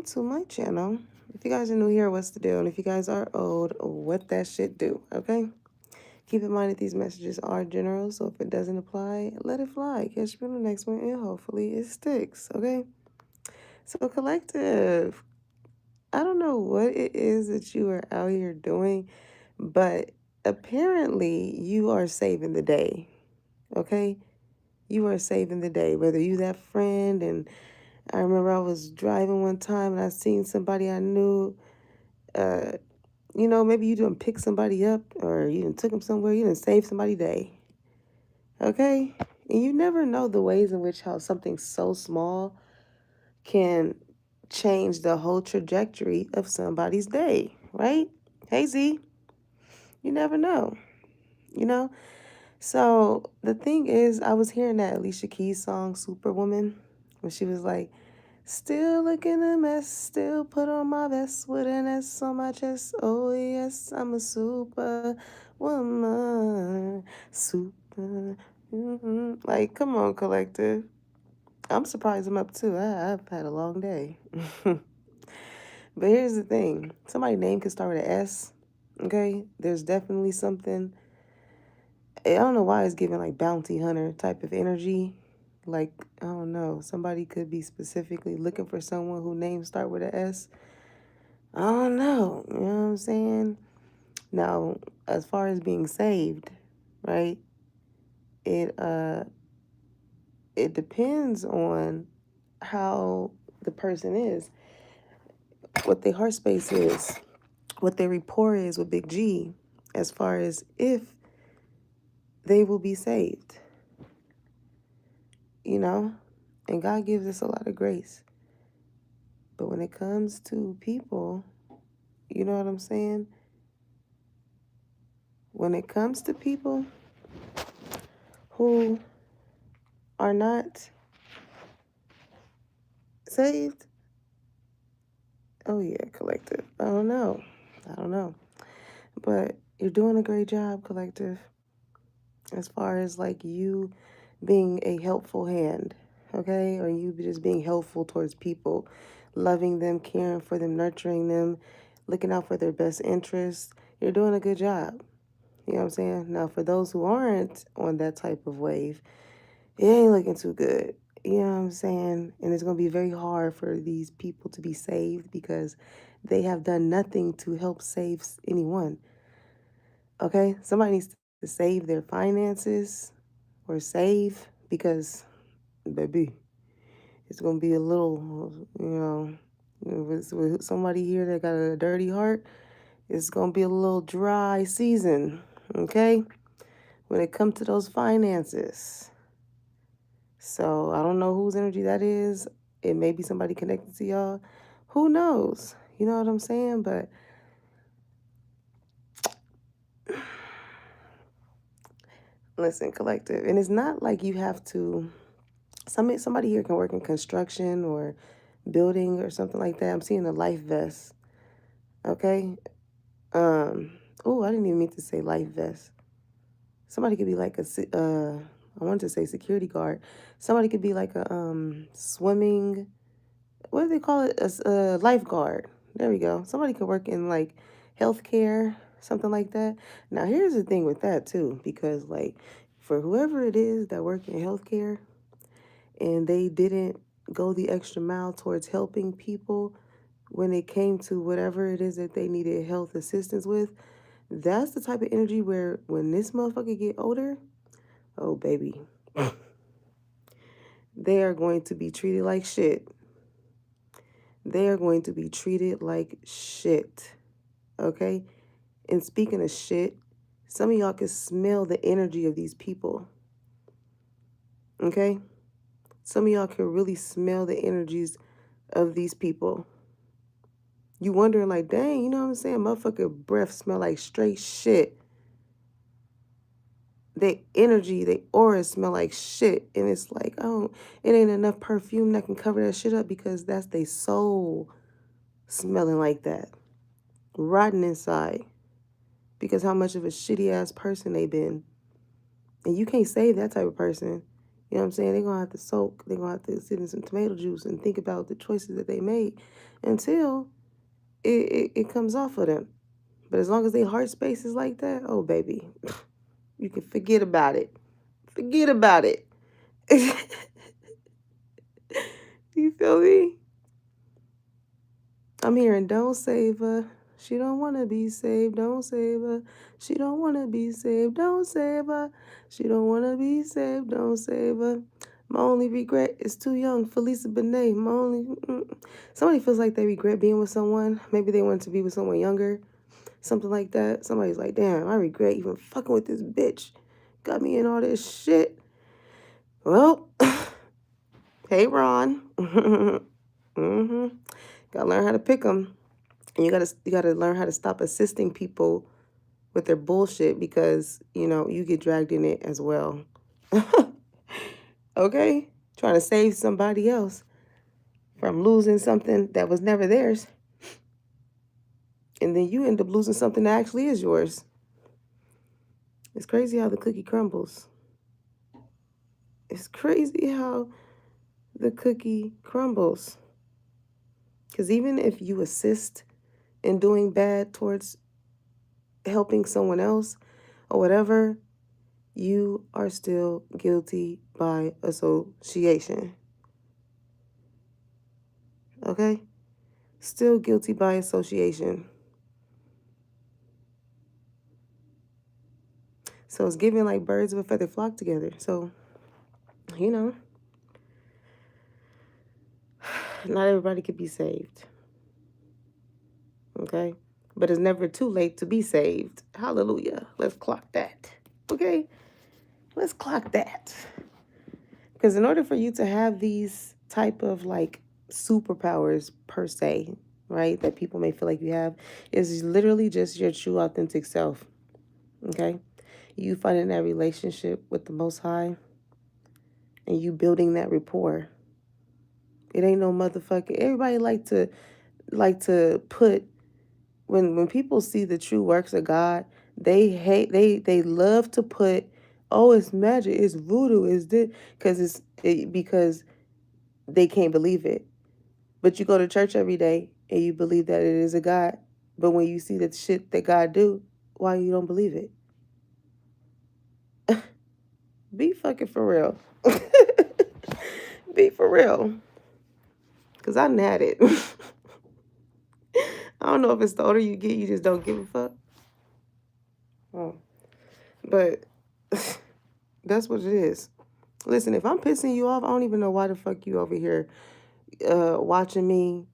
to my channel. If you guys are new here, what's the deal? And if you guys are old, what that shit do, okay? Keep in mind that these messages are general, so if it doesn't apply, let it fly. Catch me on the next one, and hopefully it sticks, okay? So, collective, I don't know what it is that you are out here doing, but apparently you are saving the day, okay? You are saving the day, whether you that friend. And I remember I was driving one time and I seen somebody I knew, uh, maybe you didn't pick somebody up or you didn't took them somewhere, you didn't save somebody's day, okay? And you never know the ways in which how something so small can change the whole trajectory of somebody's day, right? Hey, Z, you never know, you know? So the thing is, I was hearing that Alicia Keys song, Superwoman, when she was like, still looking a mess, still put on my vest with an S on my chest. Oh, yes, I'm a superwoman. Super. Like, come on, collective. I'm surprised I'm up too. I've had a long day. But here's the thing, somebody's name could start with an S, okay? There's definitely something. I don't know why it's giving like bounty hunter type of energy. Like, I don't know. Somebody could be specifically looking for someone whose name start with an S. I don't know. You know what I'm saying? Now, as far as being saved, right? It it depends on how the person is, what their heart space is, what their rapport is with Big G, as far as if they will be saved, you know? And God gives us a lot of grace. But when it comes to people, you know what I'm saying? When it comes to people who are not saved, oh yeah, collective. I don't know. I don't know. But you're doing a great job, collective, as far as like you being a helpful hand, okay? Or you just being helpful towards people, loving them, caring for them, nurturing them, looking out for their best interests. You're doing a good job. You know what I'm saying? Now, for those who aren't on that type of wave, it ain't looking too good. You know what I'm saying? And it's going to be very hard for these people to be saved because they have done nothing to help save anyone. Okay? Somebody needs to save their finances or save because, baby, it's going to be a little, with somebody here that got a dirty heart, it's going to be a little dry season. Okay? When it comes to those finances. So I don't know whose energy that is. It may be somebody connected to y'all. Who knows? You know what I'm saying? But listen, collective. And it's not like you have to, somebody here can work in construction or building or something like that. I'm seeing a life vest. Okay? Oh, I didn't even mean to say life vest. Somebody could be like I wanted to say security guard. Somebody could be like a swimming, what do they call it? A lifeguard. There we go. Somebody could work in like healthcare, something like that. Now, here's the thing with that too, because like for whoever it is that work in healthcare and they didn't go the extra mile towards helping people when it came to whatever it is that they needed health assistance with, that's the type of energy where when this motherfucker get older, oh baby, they are going to be treated like shit. They are going to be treated like shit. Okay? And speaking of shit, some of y'all can smell the energy of these people. Okay? Some of y'all can really smell the energies of these people. You wondering like, dang, you know what I'm saying? Motherfucker breath smell like straight shit. They energy, they aura smell like shit. And it's like, oh, it ain't enough perfume that can cover that shit up because that's their soul smelling like that. Rotten inside. Because how much of a shitty ass person they been. And you can't save that type of person. You know what I'm saying? They're going to have to soak. They're going to have to sit in some tomato juice and think about the choices that they made until it comes off of them. But as long as their heart space is like that, oh, baby, you can forget about it. Forget about it. You feel me? I'm hearing don't save her. She don't want to be saved. Don't save her. She don't want to be saved. Don't save her. She don't want to be saved. Don't save her. My only regret is too young for Lisa Bonet. My only... Somebody feels like they regret being with someone. Maybe they want to be with someone younger. Something like that. Somebody's like, damn, I regret even fucking with this bitch. Got me in all this shit. Well, hey, Ron. Mm-hmm. Gotta learn how to pick them. And you gotta learn how to stop assisting people with their bullshit because, you get dragged in it as well. Okay? Trying to save somebody else from losing something that was never theirs. And then you end up losing something that actually is yours. It's crazy how the cookie crumbles. It's crazy how the cookie crumbles. Because even if you assist in doing bad towards helping someone else or whatever, you are still guilty by association. Okay? Still guilty by association. So it's giving like birds of a feather flock together. So, not everybody could be saved. Okay? But it's never too late to be saved. Hallelujah. Let's clock that. Okay? Let's clock that. Because in order for you to have these type of like superpowers per se, right, that people may feel like you have, is literally just your true authentic self. Okay? You finding that relationship with the Most High and you building that rapport. It ain't no motherfucking... Everybody like to put... When people see the true works of God, they love to put, oh, it's magic, it's voodoo, it's this, because they can't believe it. But you go to church every day and you believe that it is a God. But when you see the shit that God do, why you don't believe it? Be fucking for real. Be for real. Because I done had it. I don't know if it's the older you get, you just don't give a fuck. Oh. But that's what it is. Listen, if I'm pissing you off, I don't even know why the fuck you over here watching me,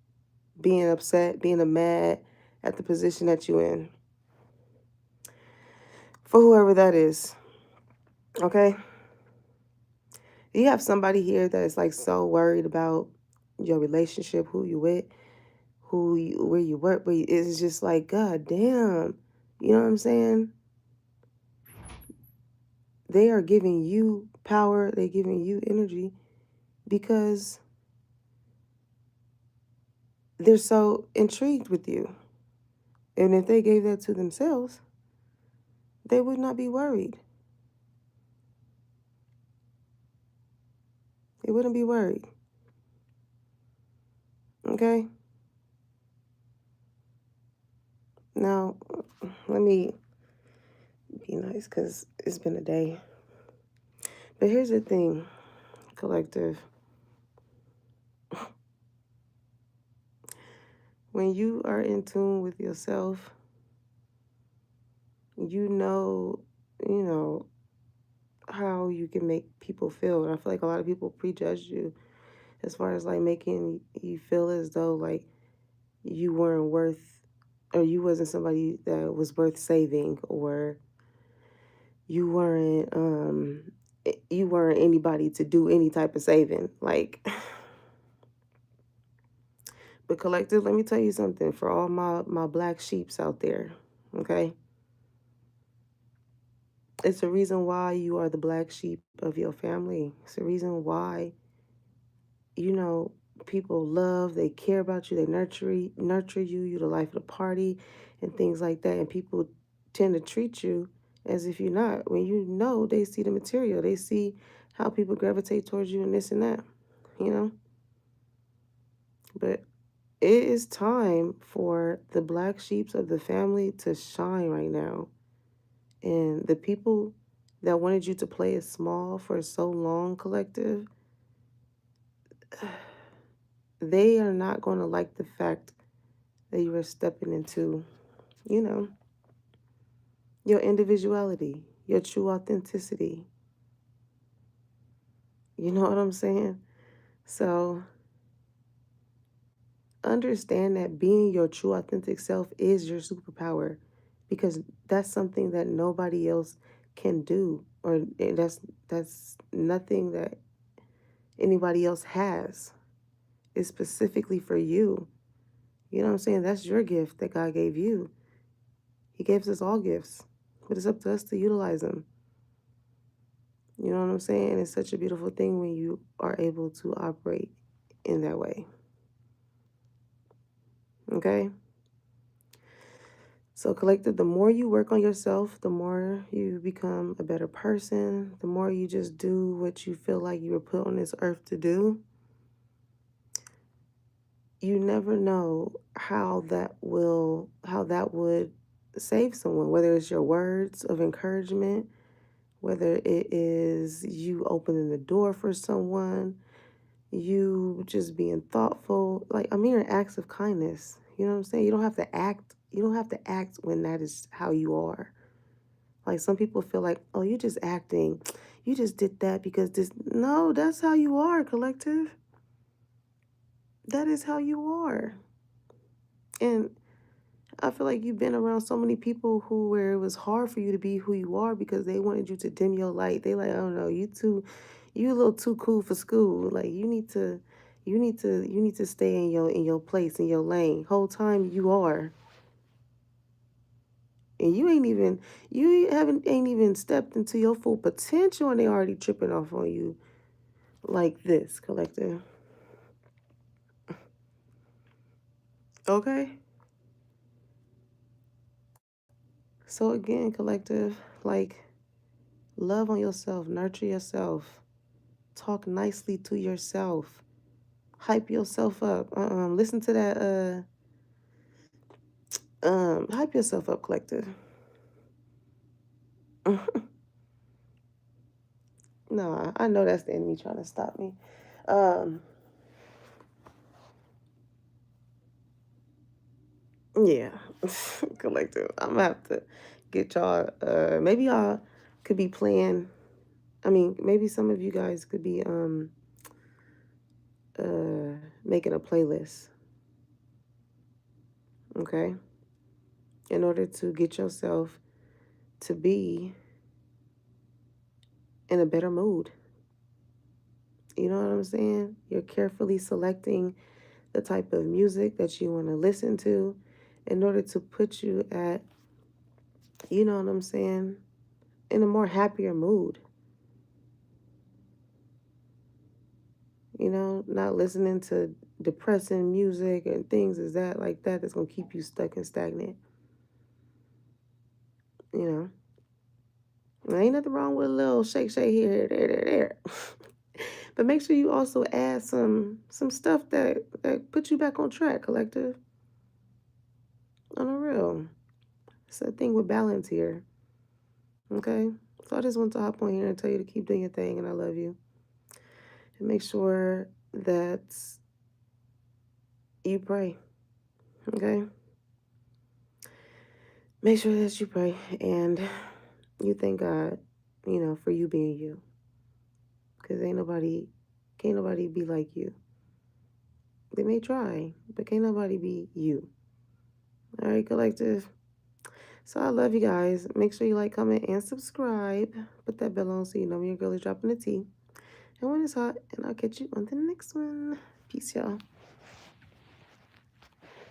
being upset, being mad at the position that you in. For whoever that is. Okay? You have somebody here that is like so worried about your relationship, who you with, where you work, but it's just like, God damn. You know what I'm saying? They are giving you power, they're giving you energy because they're so intrigued with you. And if they gave that to themselves, they would not be worried. They wouldn't be worried. Okay? Now, let me be nice because it's been a day. But here's the thing, collective. When you are in tune with yourself, you know how you can make people feel. And I feel like a lot of people prejudge you as far as like making you feel as though like you weren't worth, or you wasn't somebody that was worth saving, or you weren't anybody to do any type of saving. Like, but collective, let me tell you something for all my black sheeps out there, okay? It's the reason why you are the black sheep of your family. It's the reason why, people love, they care about you, they nurture you, you're the life of the party and things like that. And people tend to treat you as if you're not. When they see the material, they see how people gravitate towards you and this and that, you know? But it is time for the black sheeps of the family to shine right now. And the people that wanted you to play it small for so long, collective, they are not going to like the fact that you are stepping into, you know, your individuality, your true authenticity. You know what I'm saying? So understand that being your true authentic self is your superpower, because that's something that nobody else can do, or that's nothing that anybody else has. It's specifically for you. You know what I'm saying? That's your gift that God gave you. He gives us all gifts, but it's up to us to utilize them. You know what I'm saying? It's such a beautiful thing when you are able to operate in that way. Okay? So, collective, the more you work on yourself, the more you become a better person, the more you just do what you feel like you were put on this earth to do. You never know how that would save someone, whether it's your words of encouragement, whether it is you opening the door for someone, you just being thoughtful, like a mere acts of kindness. You know what I'm saying? You don't have to act when that is how you are. Like some people feel like, oh, you just acting. You just did that because this. No, that's how you are, collective. That is how you are. And I feel like you've been around so many people where it was hard for you to be who you are because they wanted you to dim your light. They like, I don't know, you a little too cool for school. Like you need to stay in your place, in your lane. Whole time you are. And ain't even stepped into your full potential, and they already tripping off on you like this, collective. Okay? So again, collective, like love on yourself, nurture yourself, talk nicely to yourself, hype yourself up. Listen to that hype yourself up, collective. No, I know that's the enemy trying to stop me. Um yeah. Collective. I'm gonna have to get y'all maybe y'all could be playing. I mean, maybe some of you guys could be making a playlist, okay? In order to get yourself to be in a better mood. You know what I'm saying? You're carefully selecting the type of music that you want to listen to in order to put you at, you know what I'm saying, in a more happier mood. You know, not listening to depressing music and things is that like that that's gonna keep you stuck and stagnant. You know, there ain't nothing wrong with a little shake here, there. But make sure you also add some stuff that puts you back on track, collective. On a real, it's a thing with balance here. Okay, so I just want to hop on here and tell you to keep doing your thing, and I love you. And make sure that you pray. Okay, make sure that you pray and you thank God, you know, for you being you. Because can't nobody be like you. They may try, but can't nobody be you. All right, collective. So I love you guys. Make sure you like, comment, and subscribe. Put that bell on so you know when your girl is dropping the tea. And when it's hot, and I'll catch you on the next one. Peace, y'all.